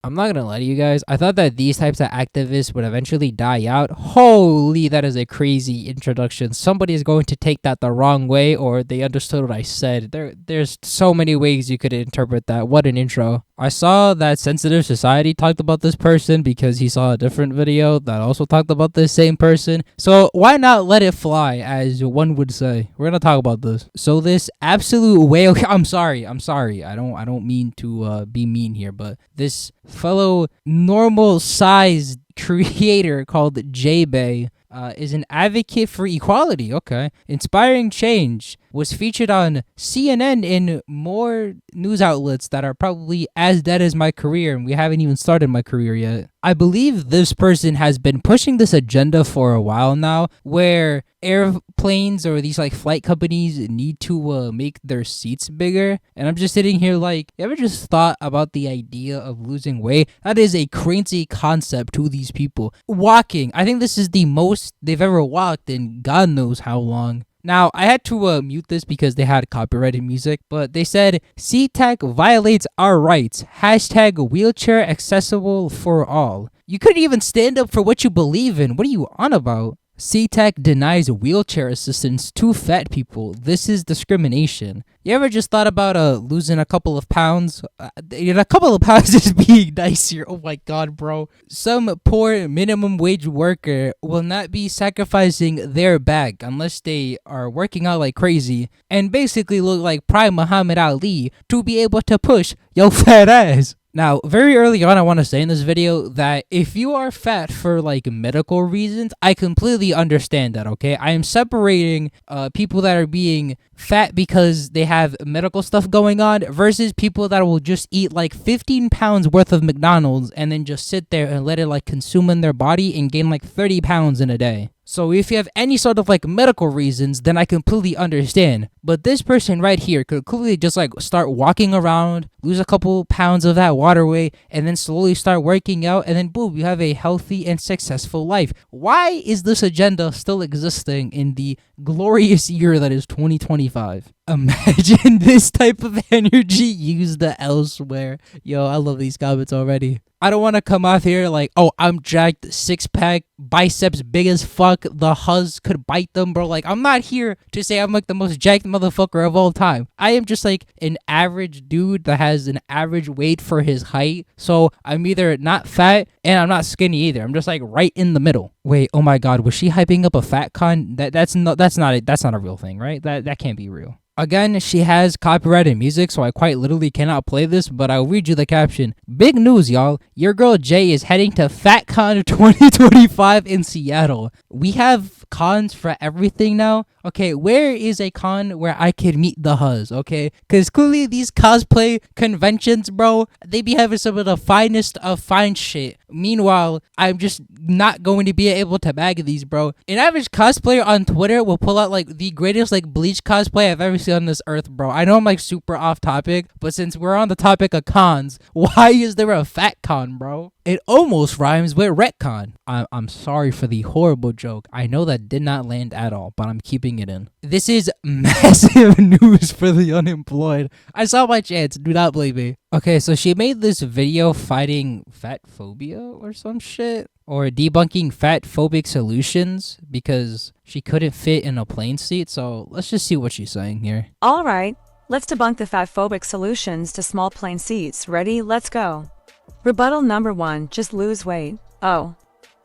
I'm not gonna lie to you guys. I thought that these types of activists would eventually die out. Holy, that is a crazy introduction. Somebody is going to take that the wrong way, or they understood what I said. There's so many ways you could interpret that. What an intro. I saw that Sensitive Society talked about this person because he saw a different video that also talked about this same person. So why not let it fly, as one would say? We're gonna talk about this. So this absolute whale. I'm sorry. I don't mean to be mean here, but this fellow normal sized creator called J-Bay is an advocate for equality. Okay. Inspiring change was featured on CNN and more news outlets that are probably as dead as my career, and we haven't even started my career yet. I believe this person has been pushing this agenda for a while now, where airplanes or these like flight companies need to make their seats bigger. And I'm just sitting here like, you ever just thought about the idea of losing weight? That is a crazy concept to these people. Walking, I think this is the most they've ever walked in God knows how long. Now, I had to mute this because they had copyrighted music, but they said, SeaTac violates our rights. Hashtag wheelchair accessible for all. You couldn't even stand up for what you believe in. What are you on about? SeaTac denies wheelchair assistance to fat people. This is discrimination. You ever just thought about losing a couple of pounds? A couple of pounds is being nice here. Oh my god, bro. Some poor minimum wage worker will not be sacrificing their back unless they are working out like crazy and basically look like prime Muhammad Ali to be able to push your fat ass. Now, very early on, I want to say in this video that if you are fat for like medical reasons, I completely understand that, okay? I am separating people that are being fat because they have medical stuff going on versus people that will just eat like 15 pounds worth of McDonald's and then just sit there and let it like consume in their body and gain like 30 pounds in a day. So if you have any sort of like medical reasons, then I completely understand. But this person right here could clearly just like start walking around, lose a couple pounds of that water weight, and then slowly start working out, and then boom, you have a healthy and successful life. Why is this agenda still existing in the glorious year that is 2025? Imagine this type of energy used elsewhere. Yo, I love these comments already. I don't want to come off here like, oh, I'm jacked, 6-pack, biceps big as fuck, the huzz could bite them, bro. Like, I'm not here to say I'm like the most jacked motherfucker of all time. I am just like an average dude that has an average weight for his height. So I'm either not fat and I'm not skinny either. I'm just like right in the middle. Wait, oh my god, was she hyping up a FatCon? That's not a real thing, right? That can't be real. Again, she has copyrighted music, so I quite literally cannot play this, but I'll read you the caption. Big news, y'all. Your girl Jay is heading to FatCon 2025 in Seattle. We have cons for everything now. Okay, where is a con where I can meet the huzz, okay? Because clearly these cosplay conventions, bro, they be having some of the finest of fine shit. Meanwhile, I'm just not going to be able to bag these, bro. An average cosplayer on Twitter will pull out like the greatest like Bleach cosplay I've ever seen on this earth, bro. I know I'm like super off topic, but since we're on the topic of cons, why is there a FatCon, bro? It almost rhymes with retcon. I'm sorry for the horrible joke. I know that did not land at all, but I'm keeping it in. This is massive news for the unemployed. I saw my chance. Do not blame me. Okay, so she made this video fighting fat phobia or some shit, or debunking fatphobic solutions because she couldn't fit in a plane seat. So let's just see what she's saying here. All right, let's debunk the fatphobic solutions to small plane seats. Ready? Let's go. Rebuttal number 1, just lose weight. Oh.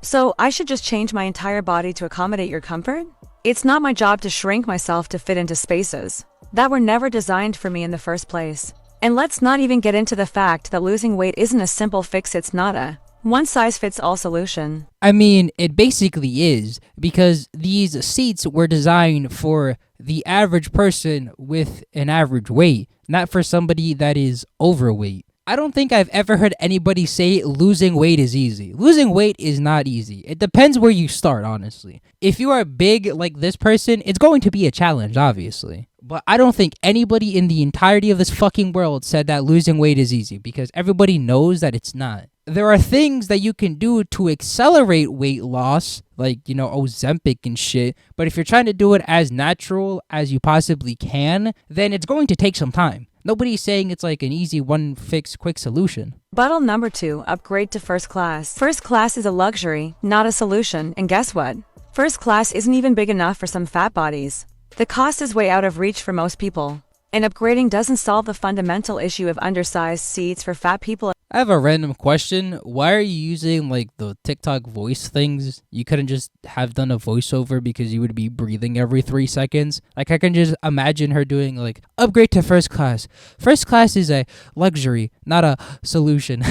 So I should just change my entire body to accommodate your comfort? It's not my job to shrink myself to fit into spaces that were never designed for me in the first place. And let's not even get into the fact that losing weight isn't a simple fix. It's not a one-size-fits-all solution. I mean, it basically is, because these seats were designed for the average person with an average weight, not for somebody that is overweight. I don't think I've ever heard anybody say losing weight is easy. Losing weight is not easy. It depends where you start, honestly. If you are big like this person, it's going to be a challenge, obviously. But I don't think anybody in the entirety of this fucking world said that losing weight is easy, because everybody knows that it's not. There are things that you can do to accelerate weight loss, like, Ozempic and shit. But if you're trying to do it as natural as you possibly can, then it's going to take some time. Nobody's saying it's like an easy one fix quick solution. Rebuttal number 2, upgrade to first class. First class is a luxury, not a solution, and guess what? First class isn't even big enough for some fat bodies. The cost is way out of reach for most people. And upgrading doesn't solve the fundamental issue of undersized seats for fat people. I have a random question. Why are you using like the TikTok voice things? You couldn't just have done a voiceover because you would be breathing every 3 seconds. Like I can just imagine her doing like upgrade to first class. First class is a luxury, not a solution.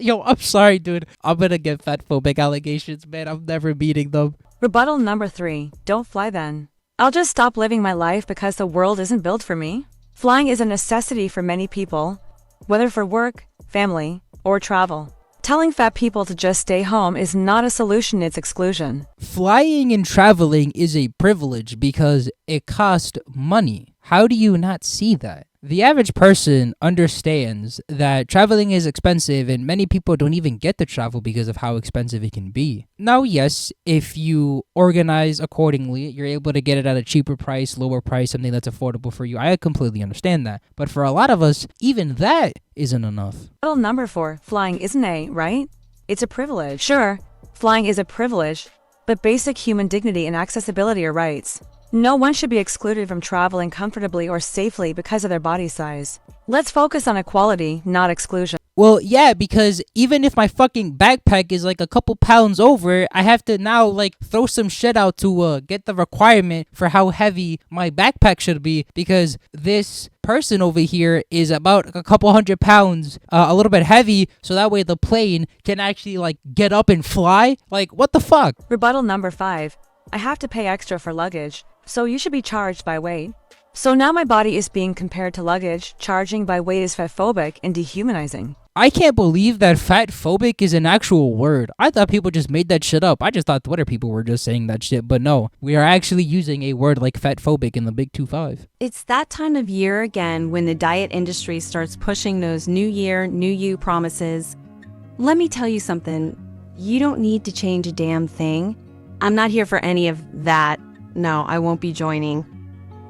Yo, I'm sorry, dude. I'm gonna get fatphobic allegations, man. I'm never meeting them. Rebuttal number 3, don't fly then. I'll just stop living my life because the world isn't built for me. Flying is a necessity for many people, whether for work, family, or travel. Telling fat people to just stay home is not a solution, it's exclusion. Flying and traveling is a privilege because it costs money. How do you not see that? The average person understands that traveling is expensive and many people don't even get to travel because of how expensive it can be. Now, yes, if you organize accordingly, you're able to get it at a cheaper price, lower price, something that's affordable for you. I completely understand that. But for a lot of us, even that isn't enough. Rebuttal number 4, flying isn't right? It's a privilege. Sure, flying is a privilege, but basic human dignity and accessibility are rights. No one should be excluded from traveling comfortably or safely because of their body size. Let's focus on equality, not exclusion. Well, yeah, because even if my fucking backpack is like a couple pounds over, I have to now like throw some shit out to get the requirement for how heavy my backpack should be because this person over here is about a couple 100 pounds, a little bit heavy, so that way the plane can actually like get up and fly. Like, what the fuck? Rebuttal number 5, I have to pay extra for luggage, so you should be charged by weight. So now my body is being compared to luggage. Charging by weight is fatphobic and dehumanizing. I can't believe that fatphobic is an actual word. I thought people just made that shit up. I just thought Twitter people were just saying that shit, but no. We are actually using a word like fatphobic in the Big 2-5. It's that time of year again when the diet industry starts pushing those new year, new you promises. Let me tell you something. You don't need to change a damn thing. I'm not here for any of that. No, I won't be joining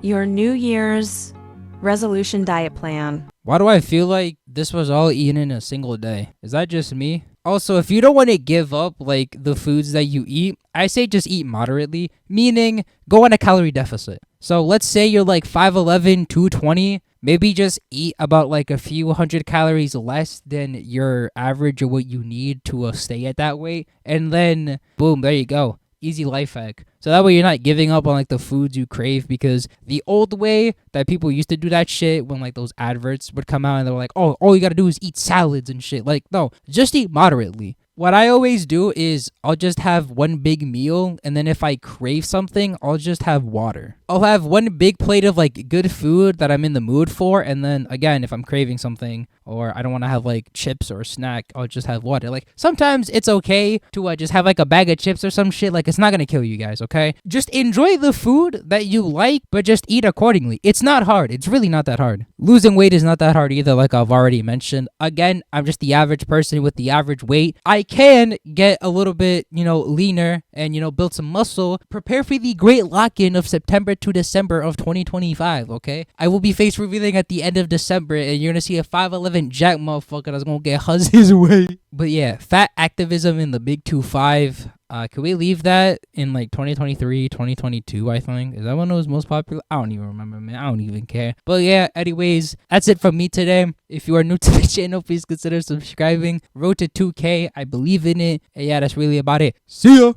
your New Year's resolution diet plan. Why do I feel like this was all eaten in a single day? Is that just me? Also, if you don't want to give up like the foods that you eat, I say just eat moderately, meaning go on a calorie deficit. So let's say you're like 5'11", 220, maybe just eat about like a few 100 calories less than your average or what you need to stay at that weight. And then boom, there you go. Easy life hack. So that way you're not giving up on like the foods you crave, because the old way that people used to do that shit when like those adverts would come out and they were like, oh, all you gotta do is eat salads and shit. Like, no, just eat moderately. What I always do is I'll just have one big meal, and then if I crave something, I'll just have water. I'll have one big plate of like good food that I'm in the mood for, and then again, if I'm craving something or I don't want to have like chips or a snack, I'll just have water. Like sometimes it's okay to just have like a bag of chips or some shit. Like it's not gonna kill you guys, okay? Just enjoy the food that you like, but just eat accordingly. It's not hard. It's really not that hard. Losing weight is not that hard either, like I've already mentioned. Again, I'm just the average person with the average weight. I can get a little bit, leaner and, build some muscle. Prepare for the great lock-in of September to December of 2025, okay? I will be face revealing at the end of December, and you're gonna see a 5'11" jack motherfucker that's gonna get his way. But yeah, fat activism in the Big 2-5. Can we leave that in like 2023, 2022, I think? Is that when it was most popular? I don't even remember, man. I don't even care. But yeah, anyways, that's it from me today. If you are new to the channel, please consider subscribing. Road to 2K. I believe in it. And yeah, that's really about it. See ya!